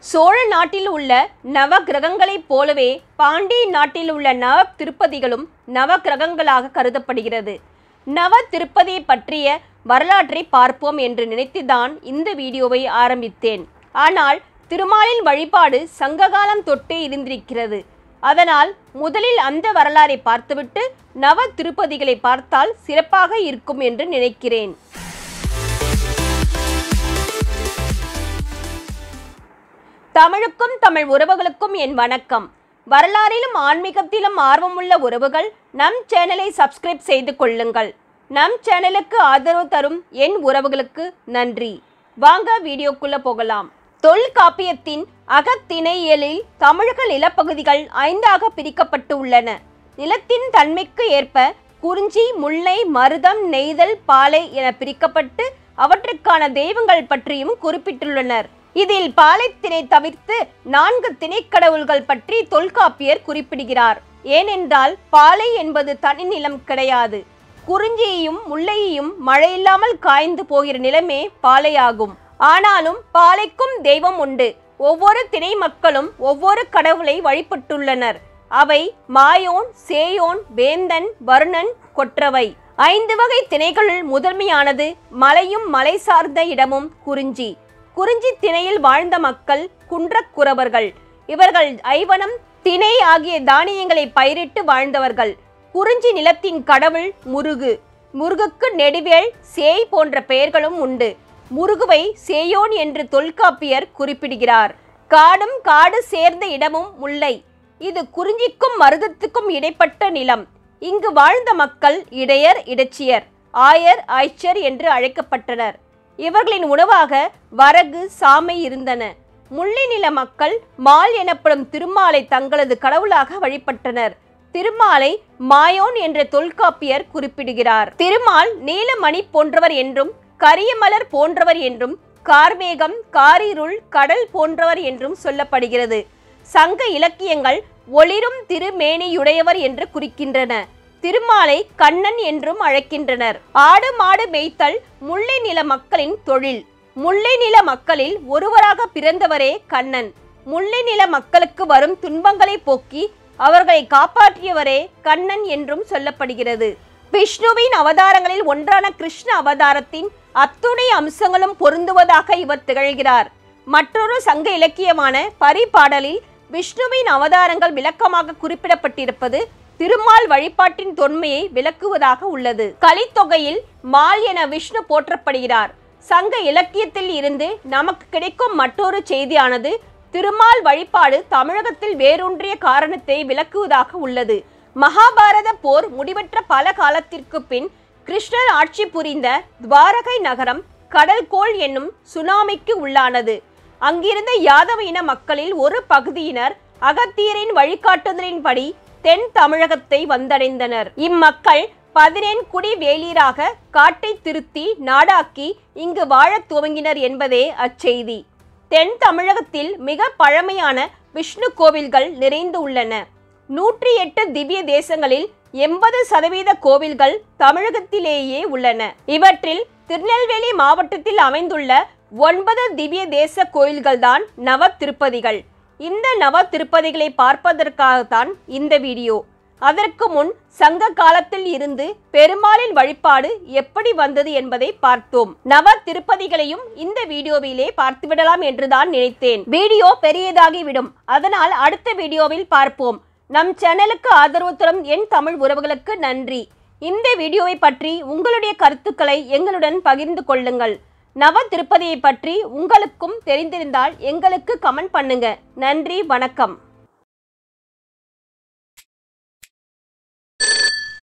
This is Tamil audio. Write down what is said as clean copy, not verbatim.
சோழ நாட்டில் உள்ள நவ கிரகங்களைப் போலவே பாண்டிய நாட்டில் உள்ள நவ திருப்பதிகளும் நவ கிரகங்களாக கருதப்படுகிறது. நவ திருப்பதியை பற்றிய வரலாற்றை பார்ப்போம் என்று நினைத்துதான் இந்த வீடியோவை ஆரம்பித்தேன். ஆனால் திருமாலின் வழிபாடு சங்ககாலம் தொட்டே இருந்திருக்கிறது. அதனால் முதலில் அந்த வரலாறை பார்த்துவிட்டு நவ திருப்பதிகளை பார்த்தால் சிறப்பாக இருக்கும் என்று நினைக்கிறேன். தமிழுக்கும் தமிழ் உறவுகளுக்கும் என் வணக்கம். வரலாறிலும் ஆன்மீகத்திலும் ஆர்வமுள்ள உறவுகள் நம் சேனலை சப்ஸ்கிரைப் செய்து கொள்ளுங்கள். நம் சேனலுக்கு ஆதரவு தரும் என் உறவுகளுக்கு நன்றி. வாங்க வீடியோக்குள்ள போகலாம். தொல்காப்பியத்தின் அகத்திணையியலில் தமிழக நிலப்பகுதிகள் 5ஆக பிரிக்கப்பட்டு உள்ளன. நிலத்தின் தன்மைக்கு ஏற்ப குறிஞ்சி, முல்லை, மருதம், நெய்தல், பாலை என பிரிக்கப்பட்டு அவற்றுக்கான தெய்வங்கள் பற்றியும் குறிப்பிட்டுள்ளனர். இதில் பாலைத்திணை தவிர்த்து 4 திணைக்கடவுள்கள் பற்றி தொல்காப்பியர் குறிப்பிடுகிறார். ஏனென்றால் பாலை என்பது தனி நிலம் கிடையாது. குறிஞ்சியையும் முல்லையையும் மழையில்லாமல் காய்ந்து போகிற நிலமே பாலையாகும். ஆனாலும் பாலைக்கும் தெய்வம் உண்டு. ஒவ்வொரு திணை மக்களும் ஒவ்வொரு கடவுளை வழிபட்டுள்ளனர். அவை மாயோன், சேயோன், வேந்தன், வருணன், கொற்றவை. 5 வகை திணைகளுள் முதன்மையானது மலையும் மலை சார்ந்த இடமும் குறிஞ்சி. குறிஞ்சி திணையில் வாழ்ந்த மக்கள் குன்றக்குறவர்கள். இவர்கள் ஐவனம், திணை ஆகிய தானியங்களை பயிரிட்டு வாழ்ந்தவர்கள். குறிஞ்சி நிலத்தின் கடவுள் முருகு. முருகுக்கு நெடுவேல், சேய் போன்ற பெயர்களும் உண்டு. முருகுவை சேயோன் என்று தொல்காப்பியர் குறிப்பிடுகிறார். காடும் காடு சேர்ந்த இடமும் முல்லை. இது குறிஞ்சிக்கும் மருதத்துக்கும் இடைப்பட்ட நிலம். இங்கு வாழ்ந்த மக்கள் இடையர், இடச்சியர், ஆயர், ஆய்ச்சர் என்று அழைக்கப்பட்டனர். இவர்களின் உணவாக வரகு, சாமை இருந்தன. முல்லை நில மக்கள் மால் எனப்படும் திருமாலை தங்களது கடவுளாக வழிபட்டனர். திருமாலை மாயோன் என்ற தொல்காப்பியர் குறிப்பிடுகிறார். திருமால் நீலமணி போன்றவர் என்றும், கரியமலர் போன்றவர் என்றும், கார்மேகம், காரிருள், கடல் போன்றவர் என்றும் சொல்லப்படுகிறது. சங்க இலக்கியங்கள் ஒளிரும் திருமேனியுடையவர் என்று குறிக்கின்றன. திருமாலை கண்ணன் என்றும் அழைக்கின்றனர். ஆடு மாடு மேய்த்தல் முல்லை நில மக்களின் தொழில். முல்லை நில மக்களில் ஒருவராக பிறந்தவரே கண்ணன். முல்லை நில மக்களுக்கு வரும் துன்பங்களை போக்கி அவர்களை காப்பாற்றியவரே கண்ணன் என்றும் சொல்லப்படுகிறது. விஷ்ணுவின் அவதாரங்களில் ஒன்றான கிருஷ்ண அவதாரத்தின் அத்துணை அம்சங்களும் பொருந்துவதாக இவர் திகழ்கிறார். மற்றொரு சங்க இலக்கியமான பரிபாடலில் விஷ்ணுவின் அவதாரங்கள் விளக்கமாக குறிப்பிடப்பட்டிருப்பது திருமால் வழிபாட்டின் தொன்மையை விளக்குவதாக உள்ளது. கலித்தொகையில் மால் என விஷ்ணு போற்றப்படுகிறார். சங்க இலக்கியத்தில் இருந்து நமக்கு கிடைக்கும் மற்றொரு செய்தியானது திருமால் வழிபாடு தமிழகத்தில் வேரூன்றிய காரணத்தை விளக்குவதாக உள்ளது. மகாபாரத போர் முடிவற்ற பல காலத்திற்கு பின் கிருஷ்ணர் ஆட்சி புரிந்த துவாரகை நகரம் கடல்கோள் என்னும் சுனாமிக்கு உள்ளானது. அங்கிருந்த யாதவ இன மக்களில் ஒரு பகுதியினர் அகத்தியரின் வழிகாட்டுதலின்படி தென் தமிழகத்தை வந்தடைந்தனர். இம்மக்கள் 14 குடி வேலீராக காட்டை திருத்தி நாடாக்கி இங்கு வாழத் துவங்கினர் என்பதே அச்செய்தி. தென் தமிழகத்தில் மிக பழமையான விஷ்ணு கோவில்கள் நிறைந்து உள்ளன. 108 திவ்ய தேசங்களில் 80% கோவில்கள் தமிழகத்திலேயே உள்ளன. இவற்றில் திருநெல்வேலி மாவட்டத்தில் அமைந்துள்ள 9 திவ்ய தேச கோயில்கள்தான் நவ திருப்பதிகள். இந்த நவ திருப்பதிகளை பார்ப்பதற்காகத்தான் இந்த வீடியோ. அதற்கு முன் சங்க காலத்தில் இருந்து பெருமாளின் வழிபாடு எப்படி வந்தது என்பதை பார்த்தோம். நவ திருப்பதிகளையும் இந்த வீடியோவிலே பார்த்துவிடலாம் என்றுதான் நினைத்தேன். வீடியோ பெரியதாகிவிடும். அதனால் அடுத்த வீடியோவில் பார்ப்போம். நம் சேனலுக்கு ஆதரவு தரும் என் தமிழ் உறவுகளுக்கு நன்றி. இந்த வீடியோவை பற்றி உங்களுடைய கருத்துக்களை எங்களுடன் பகிர்ந்து கொள்ளுங்கள். நவ திருப்பதியை பற்றி உங்களுக்கும் தெரிந்திருந்தால் எங்களுக்கு கமெண்ட் பண்ணுங்க. நன்றி, வணக்கம்.